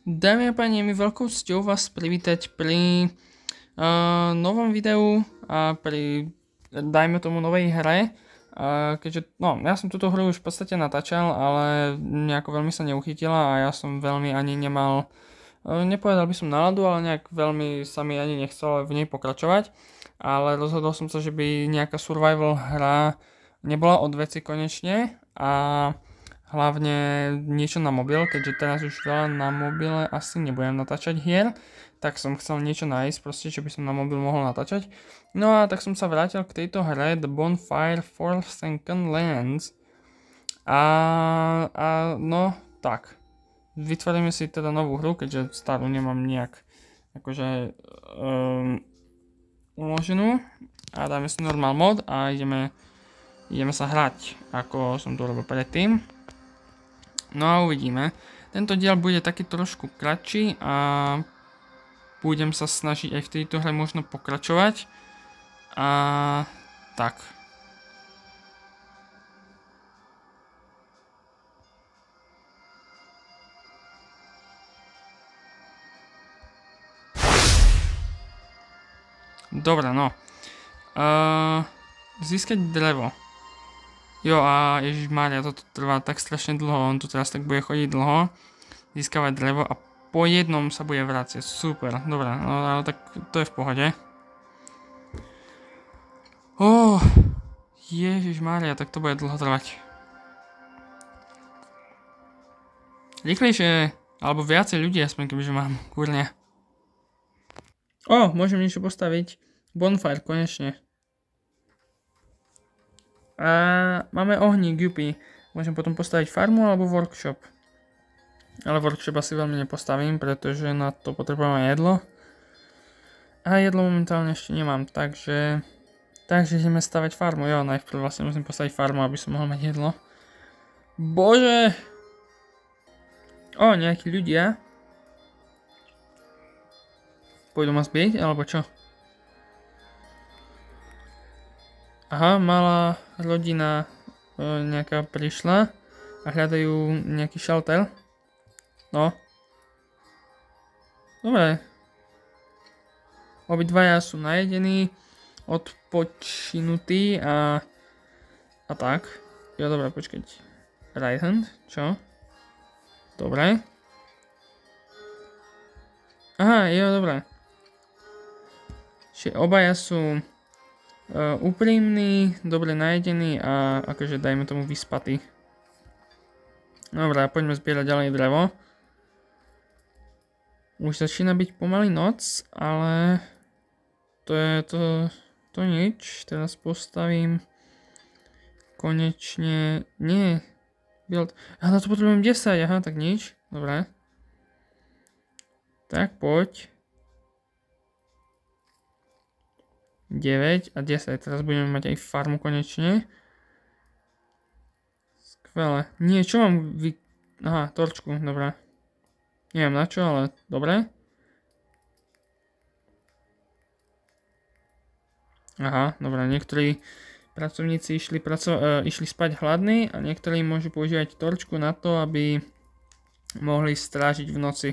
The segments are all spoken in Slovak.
Dámy a páni, je mi veľkou cťou vás privítať pri novom videu a pri, dajme tomu, novej hre. Keďže, no, ja som túto hru už v podstate natáčal, ale nejako veľmi sa neuchytila a ja som veľmi ani nemal, nepovedal by som náladu, ale nejak veľmi sa mi ani nechcel v nej pokračovať. Ale rozhodol som sa, že by nejaká survival hra nebola od veci konečne a hlavne niečo na mobil, keďže teraz už veľa na mobile asi nebudem natáčať hier, tak som chcel niečo nájsť, proste, čo by som na mobil mohol natáčať. No a tak som sa vrátil k tejto hre The Bonfire Forsaken Lands. A no tak, vytvoríme si teda novú hru, keďže starú nemám nejak akože uloženú. A dáme si normal mod a ideme sa hrať, ako som to robil predtým. No a uvidíme. Tento diel bude taký trošku kratší a budem sa snažiť aj v tejto hre možno pokračovať. A tak. Dobre, no. Získať drevo. Jo a ježišmária, toto trvá tak strašne dlho, on tu teraz tak bude chodiť dlho, získavať drevo a po jednom sa bude vrácať, super, dobré, no ale tak to je v pohode. Ježišmária, tak to bude dlho trvať. Rýchlejšie, alebo viacej ľudí aspoň, kebyže mám, kurne. Môžem niečo postaviť, bonfire, konečne. A máme ohník, jupi. Môžem potom postaviť farmu alebo workshop. Ale workshop asi veľmi nepostavím, pretože na to potrebujem jedlo. A jedlo momentálne ešte nemám, takže ideme stavať farmu. Jo, najprv vlastne musím postaviť farmu, aby som mohol mať jedlo. Bože! Nejakí ľudia. Pôjdu ma zbieť, alebo čo? Aha, malá rodina nejaká prišla a hľadajú nejaký shelter. No. Dobre. Obidvaja sú najedení, odpočinutí a tak. Jo, dobre, počkať. Right hand, čo? Dobre. Aha, jo, dobre. Čiže obaja sú úprimný, dobre najedený a akože dajme tomu vyspatý. Dobre, poďme zbierať ďalej drevo. Už začína byť pomaly noc, ale to je to nič. Teraz postavím konečne, nie, build. Na to potrebujem 10, aha, tak nič, dobre. Tak poď. 9 a 10, teraz budeme mať aj farmu konečne. Skvelé. Nie, čo mám Aha, torčku, dobré. Neviem na čo, ale dobré. Aha, dobré, niektorí pracovníci išli spať hladní a niektorí môžu používať torčku na to, aby mohli strážiť v noci.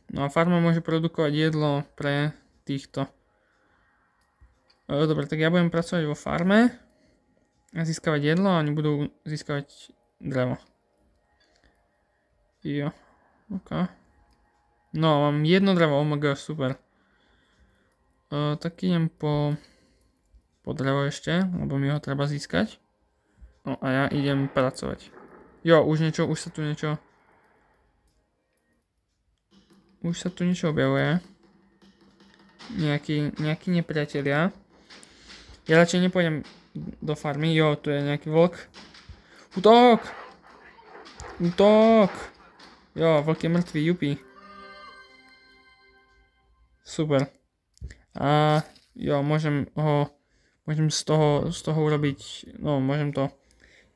No a farma môže produkovať jedlo pre týchto. Dobre, tak ja budem pracovať vo farme a získavať jedlo a oni budú získavať drevo. Jo, ok. No, mám jedno drevo, omg, super. Tak idem po drevo ešte, lebo mi ho treba získať. No a ja idem pracovať. Jo, už sa tu niečo objavuje. Nejakí nepriatelia. Ja radšej nepôjdem do farmy. Jo, tu je nejaký vlk. Útok! Jo, vlk je mŕtvý, jupi. Super. A jo, môžem z toho urobiť, no môžem to,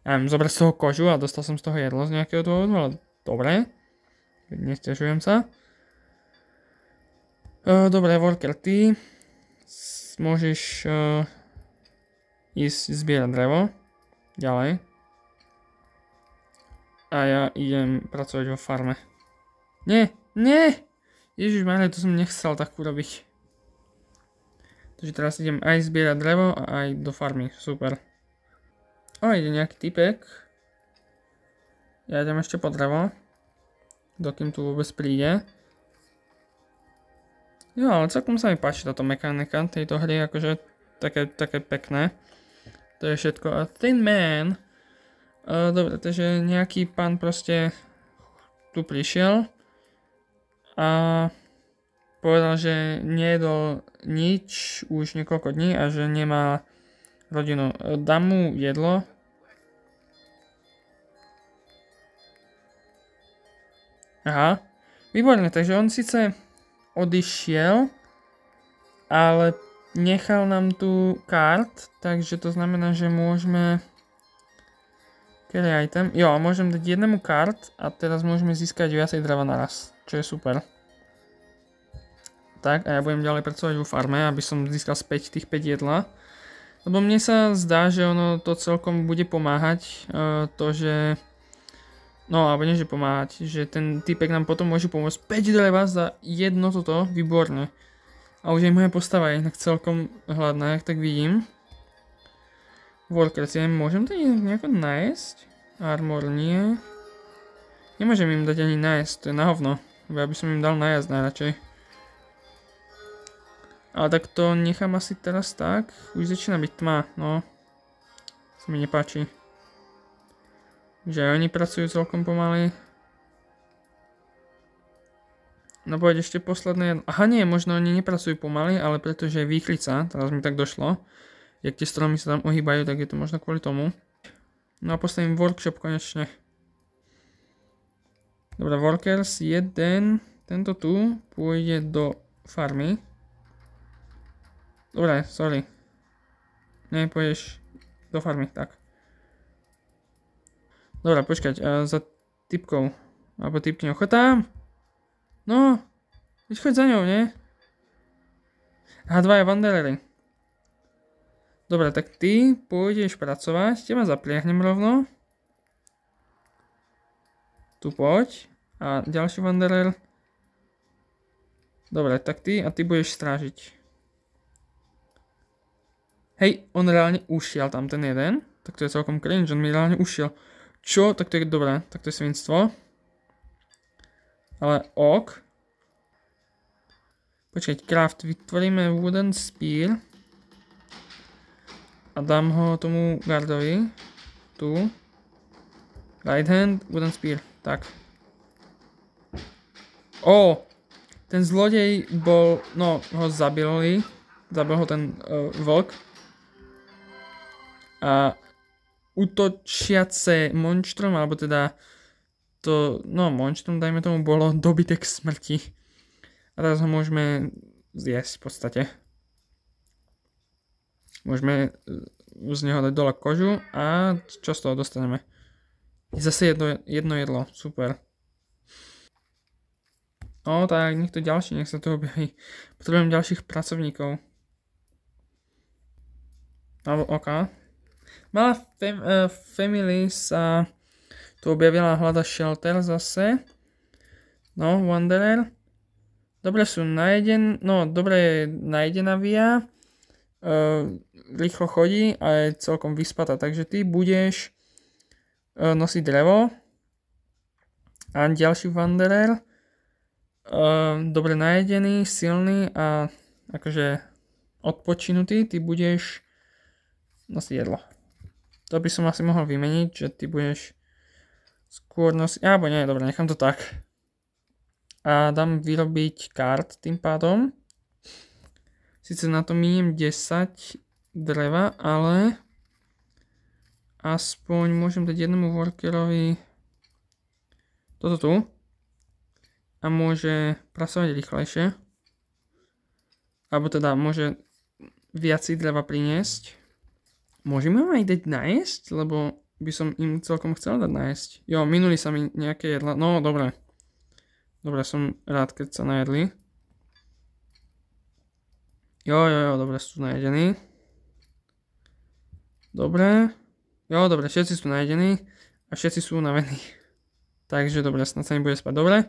zobrať z toho kožu a dostal som z toho jedlo z nejakého dôvodu, ale dobre. Nesťažujem sa. Dobre, worker, ty môžeš ísť zbierať drevo. Ďalej. A ja idem pracovať vo farme. Nie, nie! Ježišmarja, to som nechcel tak urobiť. Takže teraz idem aj zbierať drevo a aj do farmy, super. O, ide nejaký typek. Ja idem ešte po drevo. Dokým tu vôbec príde. Jo, ale celkom sa mi páči táto mechanika tejto hry, akože také pekné. To je všetko. A Thin Man. Dobre, takže nejaký pán proste tu prišiel a povedal, že nejedol nič už niekoľko dní a že nemá rodinu. Dám mu jedlo. Aha, výborne, takže on síce odišiel, ale nechal nám tu kart, takže to znamená, že môžeme carry item, jo, môžem dať jednému kart a teraz môžeme získať viacej dreva naraz, čo je super. Tak, a ja budem ďalej pracovať vo farme, aby som získal späť tých 5 jedla. Lebo mne sa zdá, že ono to celkom bude pomáhať, to, že no, alebo nie, že pomáhať, že ten typek nám potom môže pomôcť 5 dreva za jedno toto, výborne. A už aj moja postava je inak celkom hladná, jak tak vidím. Workers, ja môžem to nejako nájsť? Armor nie. Nemôžem im dať ani nájsť, to je na hovno. Ja by som im dal nájsť najradšej. Ale tak to nechám asi teraz tak. Už začína byť tma, no. Sa mi nepáči. Že aj oni pracujú celkom pomaly. No poď ešte posledné jedno. Aha nie, možno oni nepracujú pomaly, ale pretože je výchrica, teraz mi tak došlo. Jak tie stromy sa tam ohýbajú, tak je to možno kvôli tomu. No a postavím workshop konečne. Dobre, workers, tento tu pôjde do farmy. Dobre, sorry. Nie, pôjdeš do farmy, tak. Dobre, počkať, za typkou, alebo typkyňou, choď tam! No, veď choď za ňou, nie? Aha, dvaja wanderery. Dobre, tak ty pôjdeš pracovať, teba zapliahnem rovno. Tu poď. A ďalší wanderer. Dobre, tak ty a ty budeš strážiť. Hej, on reálne ušiel tam ten jeden. Tak to je celkom cringe, on mi reálne ušiel. Čo? Tak to je dobré, tak to je svinstvo. Ale ok. Počkať, craft, vytvoríme wooden spear. A dám ho tomu guardovi. Tu. Right hand, wooden spear, tak. Ó, ten zlodej bol, no, ho zabili. Zabil ho ten vlk. A útočiace monštrum, alebo teda to, no monštrum, dajme tomu, bolo dobytek smrti. A teraz ho môžeme zjesť v podstate. Môžeme z neho dať dole kožu a čo z toho dostaneme? Zase jedno jedlo, super. No tak, nech to ďalší, nech sa to objaví. Potrebujem ďalších pracovníkov. Alebo ok. Malá family sa tu objavila, hľada shelter zase. No, wanderer. Dobre sú dobre je najedená via. Rýchlo chodí a je celkom vyspatá, takže ty budeš nosiť drevo. A ďalší wanderer. Dobre najedený, silný a akože odpočinutý, ty budeš nosiť jedlo. To by som asi mohol vymeniť, že ty budeš skôr nosiť, alebo nie, dobre, nechám to tak. A dám vyrobiť kart tým pádom. Sice na to miniem 10 dreva, ale aspoň môžem dať jednému workerovi toto tu. A môže pracovať rýchlejšie. Alebo teda môže viac dreva priniesť. Môžeme ho aj dať nájsť, lebo by som im celkom chcel dať nájsť. Jo, minuli sa mi nejaké jedla. No, dobre. Dobre, som rád, keď sa najedli. Jo, dobre, sú najedení. Dobre. Jo, dobre, všetci sú najedení a všetci sú unavení. Takže dobre, snad sa mi bude spať. Dobre.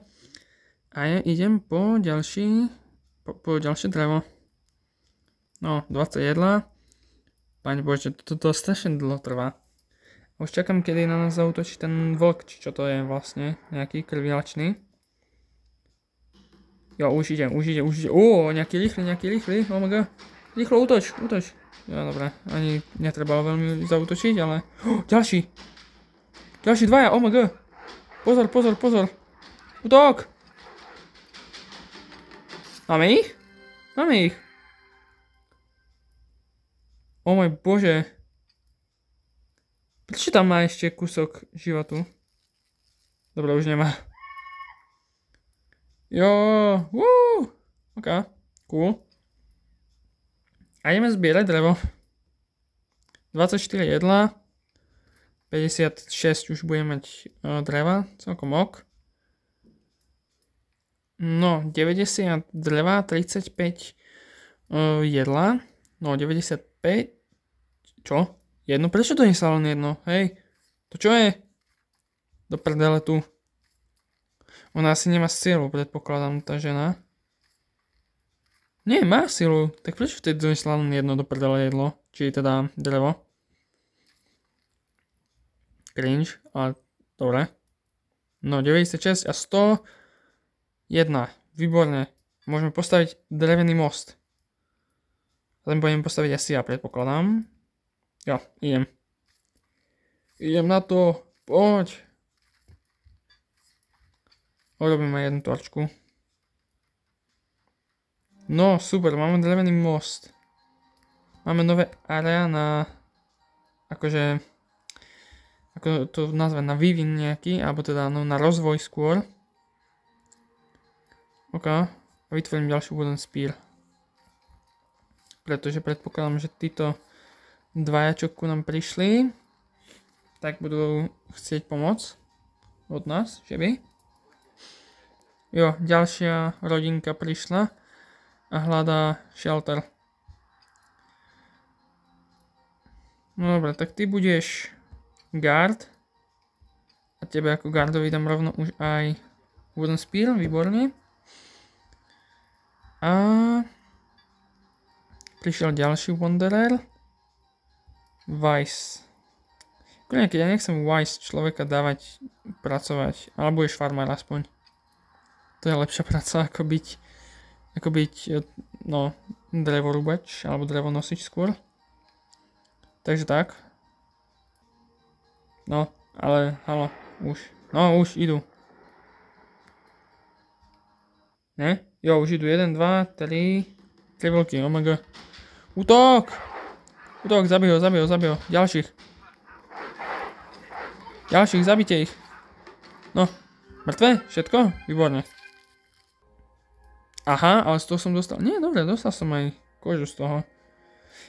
A ja idem po ďalšie drevo. No, 20 jedla. Pane Bože, toto strašne dlho trvá. Už čakám, kedy na nás zautočí ten vlk, či čo to je vlastne, nejaký krvilačný. Jo, už ide. Nejaký rýchly, oh my god. Rýchlo, útoč. Jo, dobre, ani netreba veľmi zautočiť, ale... ďalší dvaja, oh my god. Pozor. Útok! Máme ich? Oh môj Bože. Prečo tam má ešte kúsok životu? Dobre, už nemá. Jo, ok, cool. A ideme zbierať drevo. 24 jedla. 56 už budeme mať dreva, celkom ok. No, 90 dreva, 35 jedla. No, 95. Čo? Jedno? Prečo to nie je len jedno? Hej, to čo je? Do prdele tu. Ona asi nemá silu, predpokladám, tá žena. Nie, má silu. Tak prečo vtedy donesla len jedno do prdele jedlo? Či teda drevo? Cringe, ale dobre. No, 96 a 101. Výborne. Môžeme postaviť drevený most. Len budem postaviť asi ja, predpokladám. Jo, idem. Idem na to. Poď. Urobíme jednu torčku. No, super, máme drevený most. Máme nové area na... Akože... Ako to nazvať, na vývin nejaký, alebo teda no, na rozvoj skôr. OK. A vytvorím ďalší wooden spear. Pretože predpokladám, že títo dvaja, čo ku nám prišli, tak budú chcieť pomoc od nás, že by? Jo, ďalšia rodinka prišla a hľadá shelter. No dobre, tak ty budeš guard a tebe ako guardovi dám rovno už aj wooden spear, výborne. A prišiel ďalší wanderer. Vice. Keď ja nechcem Vice človeka dávať pracovať, ale budeš farmár aspoň. To je lepšia práca ako byť no, drevorúbač alebo drevonosič skôr. Takže tak. No, ale halo, už. No, už idú. Ne? Jo, už idú 1, 2, 3 vlky, oh my god. Útok, zabij ho. Ďalších, zabite ich. No, mŕtve? Všetko? Výborne. Aha, ale z toho som dostal. Nie, dobre, dostal som aj kožu z toho.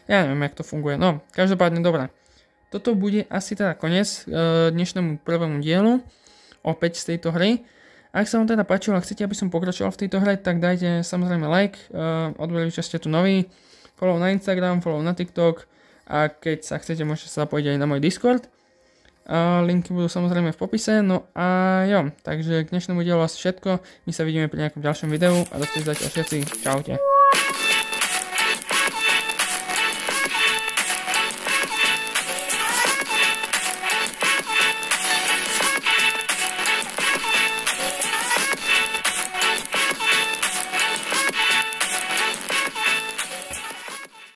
Ja neviem, jak to funguje. No, každopádne dobre. Toto bude asi teda koniec dnešnému prvému dielu. Opäť z tejto hry. Ak sa vám teda páčilo a chcete, aby som pokračoval v tejto hre, tak dajte samozrejme like. Odberili, že ste tu noví. Follow na Instagram, follow na TikTok. A keď sa chcete, môžete sa zapojiť aj na môj Discord. Linky budú samozrejme v popise. No a jo, takže k dnešnému dielu asi všetko. My sa vidíme pri nejakom ďalšom videu a do všetci. Čaute.